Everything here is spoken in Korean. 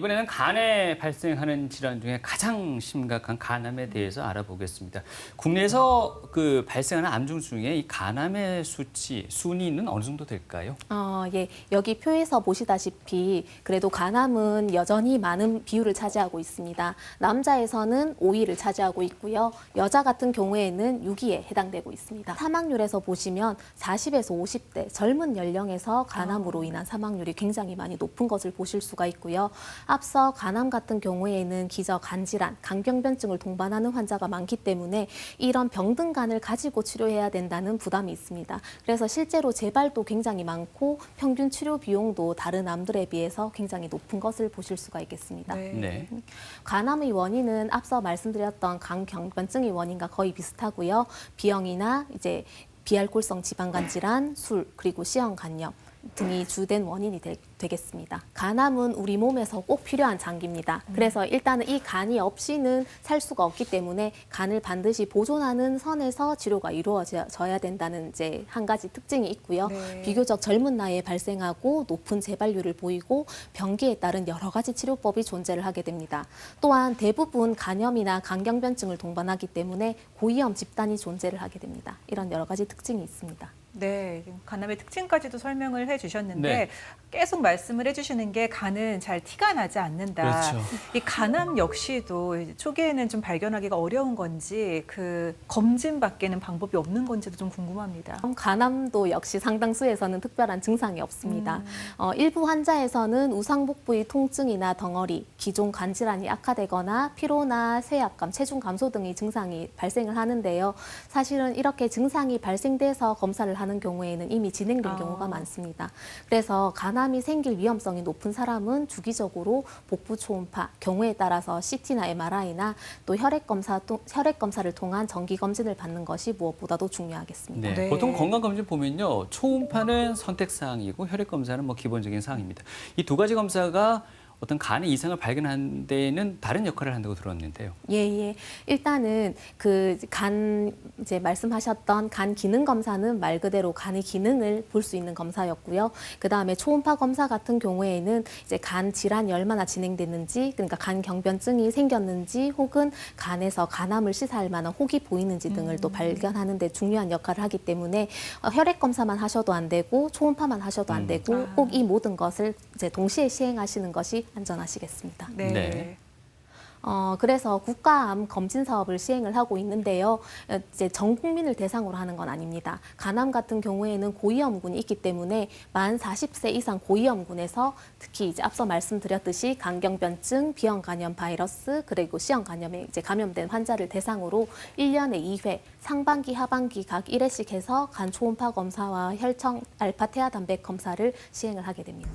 이번에는 간에 발생하는 질환 중에 가장 심각한 간암에 대해서 알아보겠습니다. 국내에서 발생하는 암 중에 이 간암의 순위는 어느 정도 될까요? 예, 여기 표에서 보시다시피 그래도 간암은 여전히 많은 비율을 차지하고 있습니다. 남자에서는 5위를 차지하고 있고요. 여자 같은 경우에는 6위에 해당되고 있습니다. 사망률에서 보시면 40에서 50대 젊은 연령에서 간암으로 인한 사망률이 굉장히 많이 높은 것을 보실 수가 있고요. 앞서 간암 같은 경우에는 기저 간질환, 간경변증을 동반하는 환자가 많기 때문에 이런 병든 간을 가지고 치료해야 된다는 부담이 있습니다. 그래서 실제로 재발도 굉장히 많고 평균 치료 비용도 다른 암들에 비해서 굉장히 높은 것을 보실 수가 있겠습니다. 네. 간암의 원인은 앞서 말씀드렸던 간경변증의 원인과 거의 비슷하고요. 비형이나 이제 비알코올성 지방간 질환, 술, 그리고 C형 간염 등이 주된 원인이 되겠습니다. 간암은 우리 몸에서 꼭 필요한 장기입니다. 그래서 일단은 이 간이 없이는 살 수가 없기 때문에 간을 반드시 보존하는 선에서 치료가 이루어져야 된다는 이제 한 가지 특징이 있고요. 네. 비교적 젊은 나이에 발생하고 높은 재발률을 보이고 병기에 따른 여러 가지 치료법이 존재를 하게 됩니다. 또한 대부분 간염이나 간경변증을 동반하기 때문에 고위험 집단이 존재를 하게 됩니다. 이런 여러 가지 특징이 있습니다. 네, 간암의 특징까지도 설명을 해주셨는데 네. 계속 말씀을 해주시는 게 간은 잘 티가 나지 않는다. 그렇죠. 이 간암 역시도 이제 초기에는 좀 발견하기가 어려운 건지 검진 받기에는 방법이 없는 건지도 좀 궁금합니다. 간암도 역시 상당수에서는 특별한 증상이 없습니다. 일부 환자에서는 우상복부의 통증이나 덩어리, 기존 간질환이 악화되거나 피로나 쇠약감, 체중 감소 등의 증상이 발생을 하는데요. 사실은 이렇게 증상이 발생돼서 검사를 하는 경우에는 이미 진행된 경우가 많습니다. 그래서 간암이 생길 위험성이 높은 사람은 주기적으로 복부 초음파, 경우에 따라서 CT나 MRI나 또 혈액 검사를 통한 정기 검진을 받는 것이 무엇보다도 중요하겠습니다. 네. 네. 보통 건강검진 보면요. 초음파는 선택사항이고 혈액검사는 기본적인 사항입니다. 이 두 가지 검사가 어떤 간의 이상을 발견하는 데는 다른 역할을 한다고 들었는데요. 예. 일단은 이제 말씀하셨던 간 기능 검사는 말 그대로 간의 기능을 볼 수 있는 검사였고요. 그다음에 초음파 검사 같은 경우에는 이제 간 질환이 얼마나 진행됐는지, 그러니까 간 경변증이 생겼는지, 혹은 간에서 간암을 시사할 만한 혹이 보이는지 등을 또 발견하는 데 중요한 역할을 하기 때문에 혈액 검사만 하셔도 안 되고 초음파만 하셔도 안 되고 꼭 이 모든 것을 이제 동시에 시행하시는 것이 안전하시겠습니다. 네. 네. 그래서 국가암 검진 사업을 시행을 하고 있는데요. 이제 전 국민을 대상으로 하는 건 아닙니다. 간암 같은 경우에는 고위험군이 있기 때문에 만 40세 이상 고위험군에서 특히 이제 앞서 말씀드렸듯이 간경변증, 비형 간염 바이러스, 그리고 C형 간염에 이제 감염된 환자를 대상으로 1년에 2회, 상반기, 하반기 각 1회씩 해서 간 초음파 검사와 혈청 알파 태아 단백 검사를 시행을 하게 됩니다.